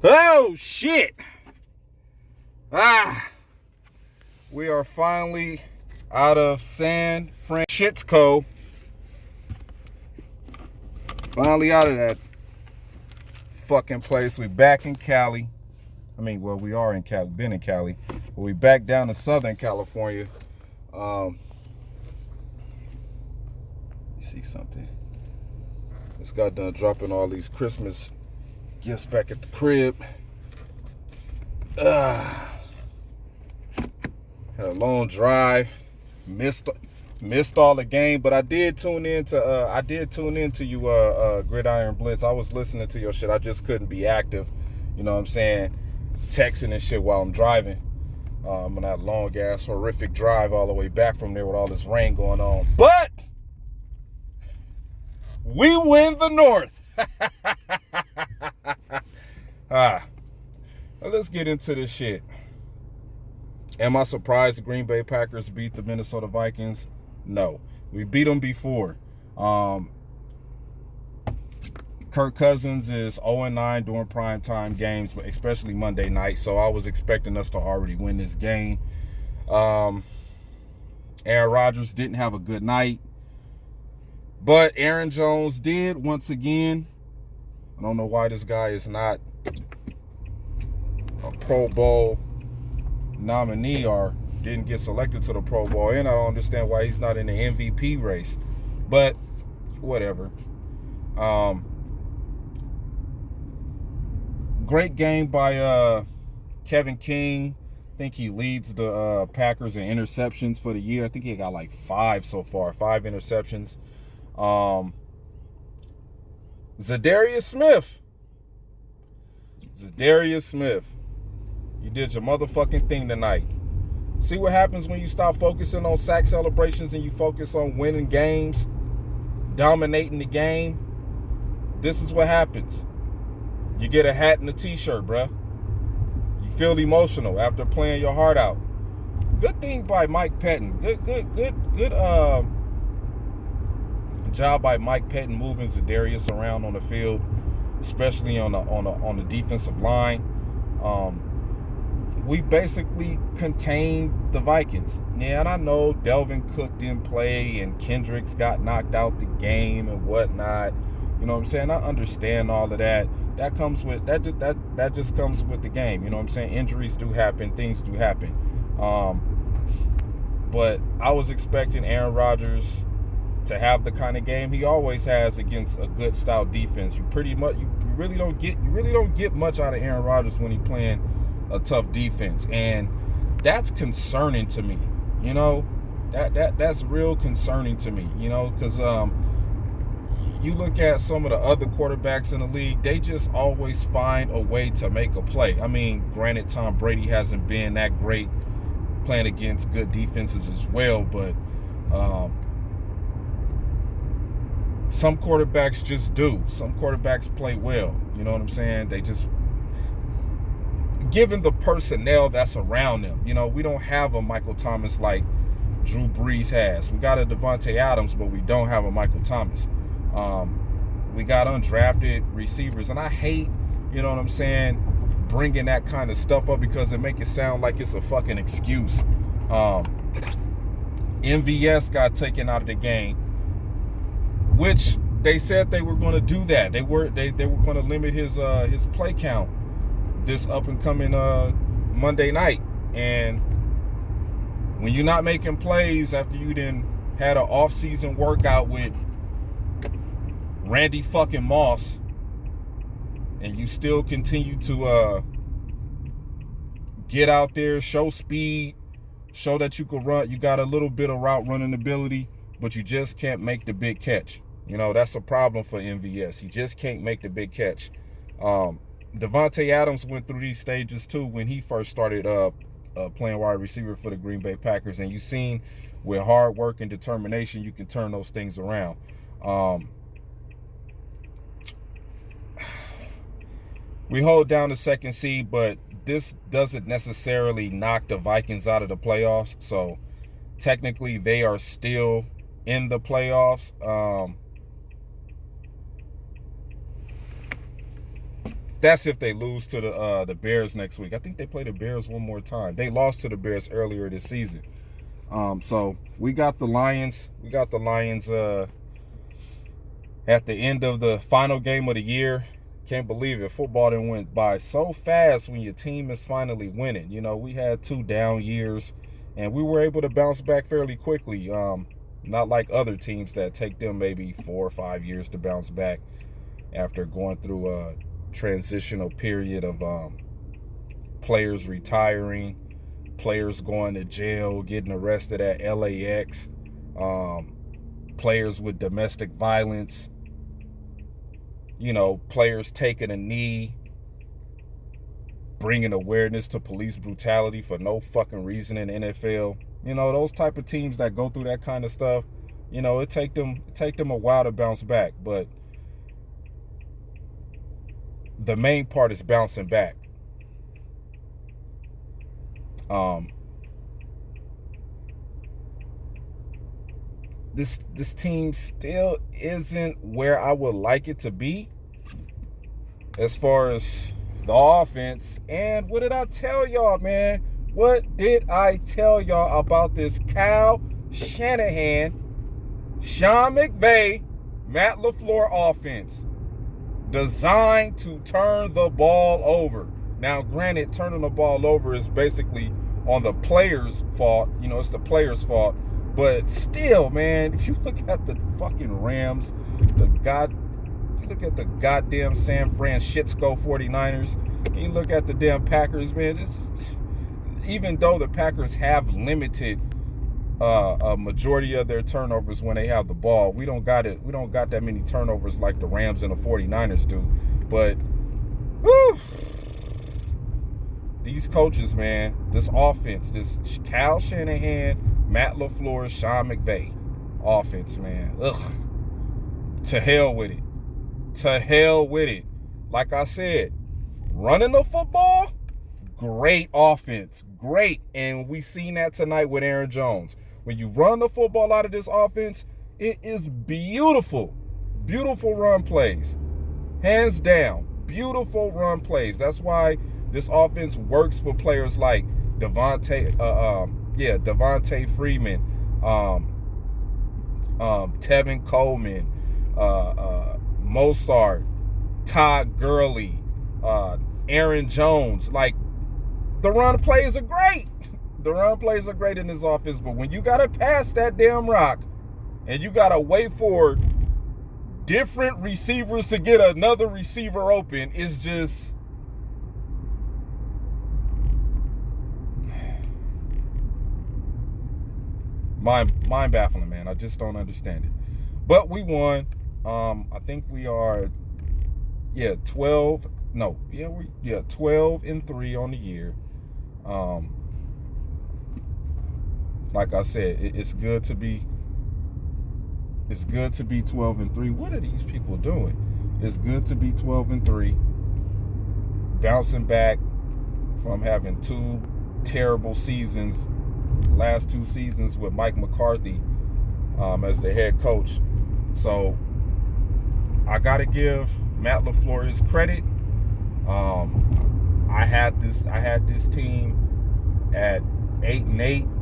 Oh, shit. We are finally out of San Francisco. Finally out of that fucking place. We back in Cali. We are in Cali. Been in Cali. But we back down to Southern California. You see something. Just got done dropping all these Christmas gifts back at the crib. Had a long drive. Missed all the game, but I did tune into you, Gridiron Blitz. I was listening to your shit. I just couldn't be active. You know what I'm saying? Texting and shit while I'm driving. On that long ass horrific drive all the way back from there with all this rain going on. But we win the North. Let's get into this shit. Am I surprised the Green Bay Packers beat the Minnesota Vikings? No. We beat them before. Kirk Cousins is 0-9 during primetime games, but especially Monday night, so I was expecting us to already win this game. Aaron Rodgers didn't have a good night, but Aaron Jones did once again. I don't know why this guy is not a Pro Bowl nominee or didn't get selected to the Pro Bowl, and I don't understand why he's not in the MVP race, but whatever. Great game by Kevin King. I think he leads the Packers in interceptions for the year. I think he got like 5 so far, 5 interceptions. Zadarius Smith. You did your motherfucking thing tonight. See what happens when you stop focusing on sack celebrations and you focus on winning games, dominating the game. This is what happens. You get a hat and a t-shirt, bruh. You feel emotional after playing your heart out. Good thing by Mike Pettin. Good job by Mike Pettin moving Zadarius around on the field, especially on the defensive line. We basically contained the Vikings. Yeah, and I know Delvin Cook didn't play and Kendricks got knocked out the game and whatnot. You know what I'm saying? I understand all of that. That just comes with the game. You know what I'm saying? Injuries do happen. Things do happen. But I was expecting Aaron Rodgers to have the kind of game he always has against a good stout defense. You really don't get much out of Aaron Rodgers when he's playing a tough defense, and that's concerning to me. You know, that's real concerning to me. You know, because you look at some of the other quarterbacks in the league, they just always find a way to make a play. I mean, granted, Tom Brady hasn't been that great playing against good defenses as well, but some quarterbacks just do. Some quarterbacks play well. You know what I'm saying? They just, given the personnel that's around them, you know, we don't have a Michael Thomas like Drew Brees has. We got a Devontae Adams, but we don't have a Michael Thomas. We got undrafted receivers, and I hate, you know what I'm saying, bringing that kind of stuff up because it make it sound like it's a fucking excuse. MVS got taken out of the game, which they said they were going to do that. They were going to limit his play count this up and coming Monday night. And when you're not making plays after you then had an off-season workout with Randy fucking Moss, and you still continue to get out there, show speed, show that you can run, you got a little bit of route running ability, but you just can't make the big catch. You know, that's a problem for MVS. He just can't make the big catch. Devontae Adams went through these stages too when he first started playing wide receiver for the Green Bay Packers, and you've seen with hard work and determination you can turn those things around. We hold down the second seed, but this doesn't necessarily knock the Vikings out of the playoffs. So technically they are still in the playoffs. That's if they lose to the Bears next week. I think they play the Bears one more time. They lost to the Bears earlier this season. So we got the Lions. We got the Lions at the end of the final game of the year. Can't believe it. Football done went by so fast when your team is finally winning. You know, we had 2 down years, and we were able to bounce back fairly quickly. Not like other teams that take them maybe 4 or 5 years to bounce back after going through a transitional period of players retiring, players going to jail, getting arrested at LAX, players with domestic violence, you know, players taking a knee, bringing awareness to police brutality for no fucking reason in the NFL. You know, those type of teams that go through that kind of stuff, you know, it take them a while to bounce back. But the main part is bouncing back. This team still isn't where I would like it to be as far as the offense. And what did I tell y'all, man? What did I tell y'all about this Kyle Shanahan, Sean McVay, Matt LaFleur offense? Designed to turn the ball over. Now, granted, turning the ball over is basically on the player's fault. You know, it's the player's fault. But still, man, if you look at the fucking Rams, you look at the goddamn San Francisco 49ers, and you look at the damn Packers, man, even though the Packers have limited a majority of their turnovers when they have the ball, we don't got that many turnovers like the Rams and the 49ers do. But whew, these coaches, man, this offense, this Kyle Shanahan, Matt LaFleur, Sean McVay offense, man. Ugh. To hell with it. To hell with it. Like I said, running the football, great offense. Great. And we seen that tonight with Aaron Jones. When you run the football out of this offense, it is beautiful. Beautiful run plays. Hands down. Beautiful run plays. That's why this offense works for players like Devontae Freeman, Tevin Coleman, Mostert, Todd Gurley, Aaron Jones. Like, the run plays are great. The run plays are great in this offense, but when you got to pass that damn rock and you got to wait for different receivers to get another receiver open, it's just... mind baffling, man. I just don't understand it. But we won. I think we are 12 and 3 on the year. Like I said, it's good to be 12 and 3. What are these people doing? It's good to be 12 and 3. Bouncing back from having 2 terrible seasons, last 2 seasons with Mike McCarthy as the head coach. So I got to give Matt LaFleur his credit. I had this team at 8-8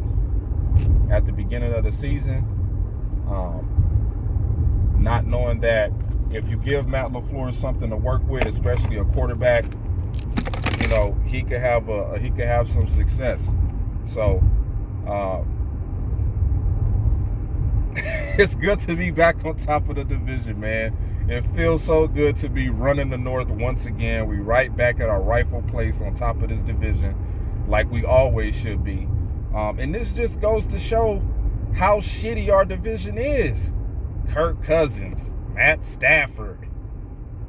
at the beginning of the season, not knowing that if you give Matt LaFleur something to work with, especially a quarterback, you know, he could have some success. So it's good to be back on top of the division, man. It feels so good to be running the North once again. We right back at our rightful place on top of this division, like we always should be. And this just goes to show how shitty our division is. Kirk Cousins, Matt Stafford,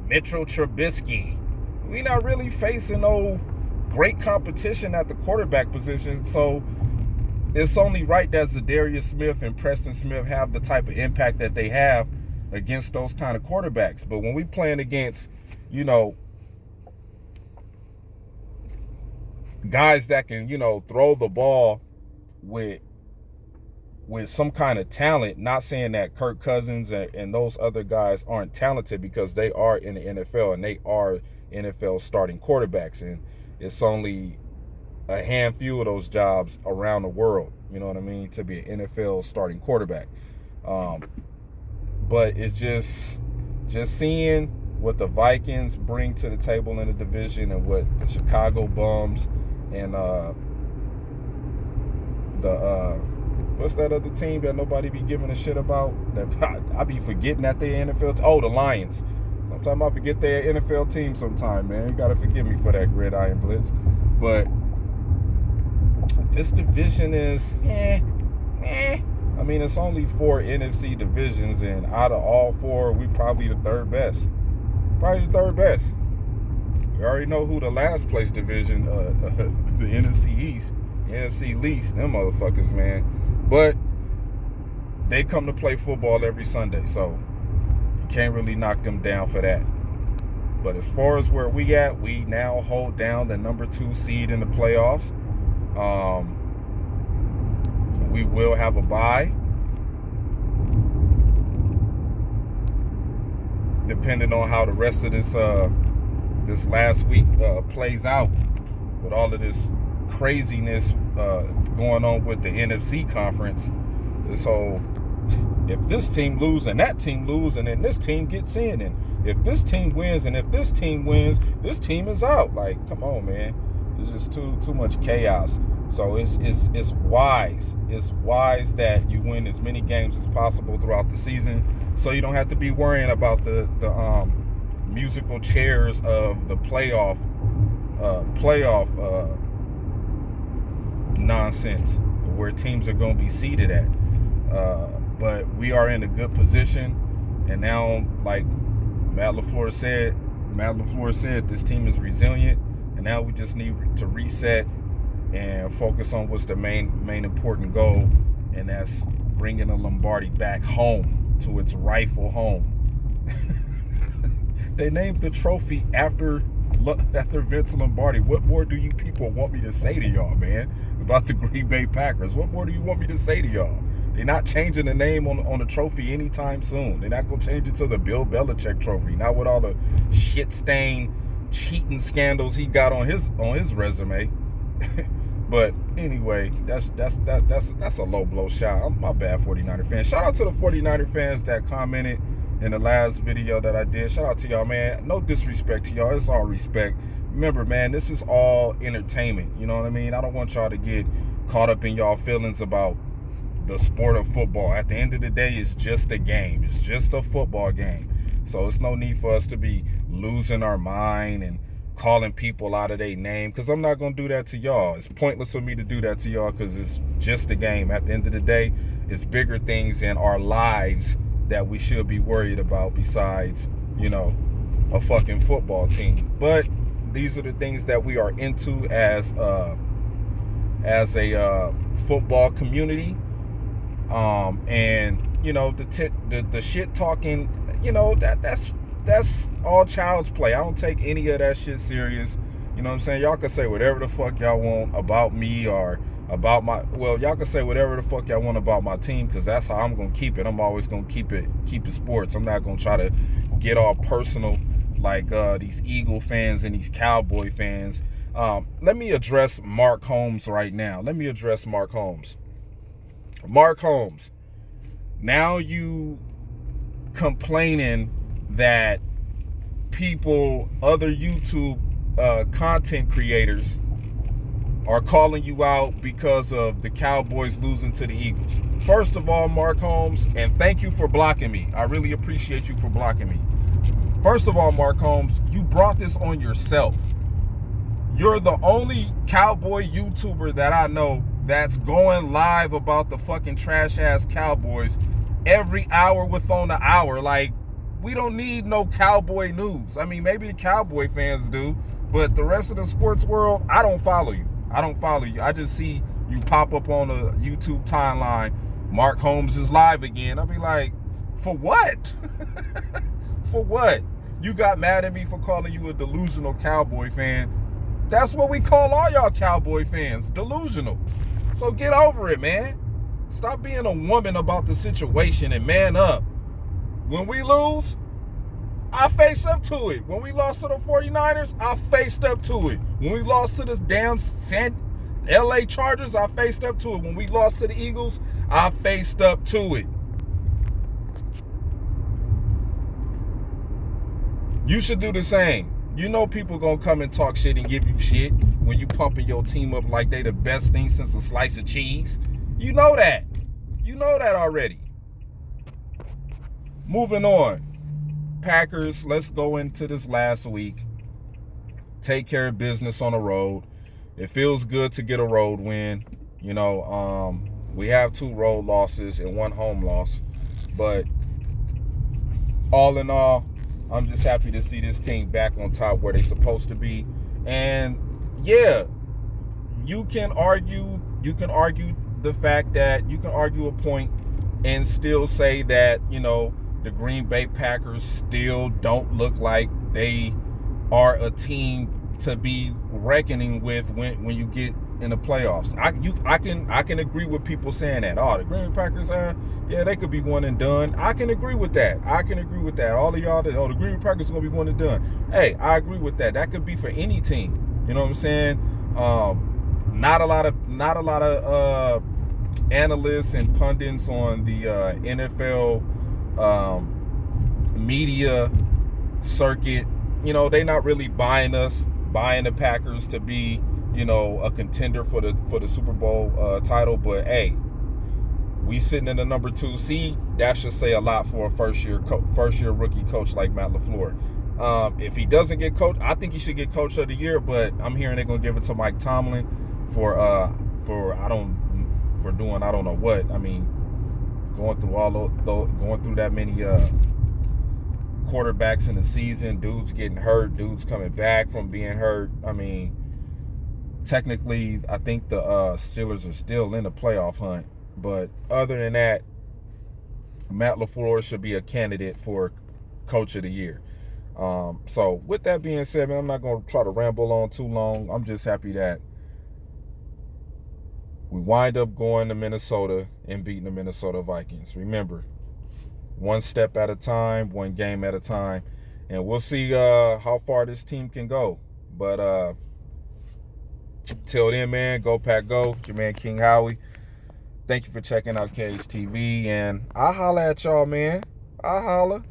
Mitchell Trubisky. We not really facing no great competition at the quarterback position, so it's only right that Zadarius Smith and Preston Smith have the type of impact that they have against those kind of quarterbacks. But when we playing against, you know, guys that can, you know, throw the ball with some kind of talent, not saying that Kirk Cousins and those other guys aren't talented, because they are in the NFL and they are NFL starting quarterbacks, and it's only a handful of those jobs around the world, you know what I mean, to be an NFL starting quarterback. But it's just seeing what the Vikings bring to the table in the division and what the Chicago Bums and what's that other team that nobody be giving a shit about? That I be forgetting that they're NFL. The Lions. Sometimes I forget they're an NFL team sometime, man. You gotta forgive me for that Gridiron Blitz. But this division is I mean, it's only 4 NFC divisions, and out of all 4, we probably the third best. Probably the third best. We already know who the last place division, the NFC East, the NFC least, them motherfuckers, man. But they come to play football every Sunday, so you can't really knock them down for that. But as far as where we at, we now hold down the number 2 seed in the playoffs. We will have a bye, depending on how the rest of this last week plays out, with all of this craziness going on with the NFC conference. This whole, if this team lose and that team lose and then this team gets in, and if this team wins and if this team wins, this team is out. Like, come on, man. It's just too much chaos. So it's wise. It's wise that you win as many games as possible throughout the season, so you don't have to be worrying about the musical chairs of the playoff nonsense where teams are going to be seated at. But we are in a good position, and now, like Matt LaFleur said, this team is resilient, and now we just need to reset and focus on what's the main important goal, and that's bringing the Lombardi back home to its rightful home. They named the trophy after Vince Lombardi. What more do you people want me to say to y'all, man, about the Green Bay Packers? What more do you want me to say to y'all? They're not changing the name on the trophy anytime soon. They're not going to change it to the Bill Belichick trophy. Not with all the shit-stained cheating scandals he got on his resume. But anyway, that's a low blow shot. My bad, 49er fans. Shout out to the 49er fans that commented in the last video that I did. Shout out to y'all, man. No disrespect to y'all. It's all respect. Remember, man, this is all entertainment. You know what I mean? I don't want y'all to get caught up in y'all feelings about the sport of football. At the end of the day, it's just a game. It's just a football game. So it's no need for us to be losing our mind and calling people out of their name, because I'm not going to do that to y'all. It's pointless for me to do that to y'all, because it's just a game. At the end of the day, it's bigger things in our lives that we should be worried about besides, a fucking football team. But these are the things that we are into as a football community. And the shit talking, that's all child's play. I don't take any of that shit serious. You know what I'm saying? Y'all can say whatever the fuck y'all want about me or about y'all can say whatever the fuck y'all want about my team, because that's how I'm going to keep it. I'm always going to keep it sports. I'm not going to try to get all personal like these Eagle fans and these Cowboy fans. Let me address Mark Holmes right now. Mark Holmes, now you complaining that people, other YouTube content creators, are calling you out because of the Cowboys losing to the Eagles. First of all, Mark Holmes, and thank you for blocking me. I really appreciate you for blocking me. First of all, Mark Holmes, you brought this on yourself. You're the only Cowboy YouTuber that I know that's going live about the fucking trash-ass Cowboys every hour within the hour. Like, we don't need no Cowboy news. I mean, maybe the Cowboy fans do, but the rest of the sports world, I don't follow you. I just see you pop up on a YouTube timeline. Mark Holmes is live again. I'll be like, for what? For what? You got mad at me for calling you a delusional Cowboy fan. That's what we call all y'all Cowboy fans, delusional. So get over it, man. Stop being a woman about the situation and man up. When we lose, I faced up to it. When we lost to the 49ers, I faced up to it. When we lost to this damn LA Chargers, I faced up to it. When we lost to the Eagles, I faced up to it. You should do the same. You know people gonna come and talk shit and give you shit when you pumping your team up like they the best thing since a slice of cheese. You know that. You know that already. Moving on. Packers, let's go into this last week. Take care of business on the road. It feels good to get a road win. You know, we have 2 road losses and 1 home loss. But all in all, I'm just happy to see this team back on top where they're supposed to be. And yeah, you can argue the fact that you can argue a point and still say that, you know, the Green Bay Packers still don't look like they are a team to be reckoning with when you get in the playoffs. I can agree with people saying that. Oh, the Green Bay Packers, yeah, they could be one and done. I can agree with that. All of y'all, the Green Bay Packers are gonna be one and done. Hey, I agree with that. That could be for any team. You know what I'm saying? Not a lot of analysts and pundits on the NFL media circuit. You know, they not really buying the Packers to be, you know, a contender for the Super Bowl title. But hey, we sitting in the number 2 seed. That should say a lot for a first year rookie coach like Matt LaFleur. If he doesn't get coach, I think he should get coach of the year. But I'm hearing they're gonna give it to Mike Tomlin for doing I don't know what. I mean, going through that many quarterbacks in the season, dudes getting hurt, dudes coming back from being hurt. I mean, technically, I think the Steelers are still in the playoff hunt. But other than that, Matt LaFleur should be a candidate for Coach of the Year. So with that being said, man, I'm not going to try to ramble on too long. I'm just happy that we wind up going to Minnesota and beating the Minnesota Vikings. Remember, one step at a time, one game at a time. And we'll see how far this team can go. But till then, man, go Pack Go. Your man King Howie. Thank you for checking out KHTV. And I'll holla at y'all, man. I'll holla.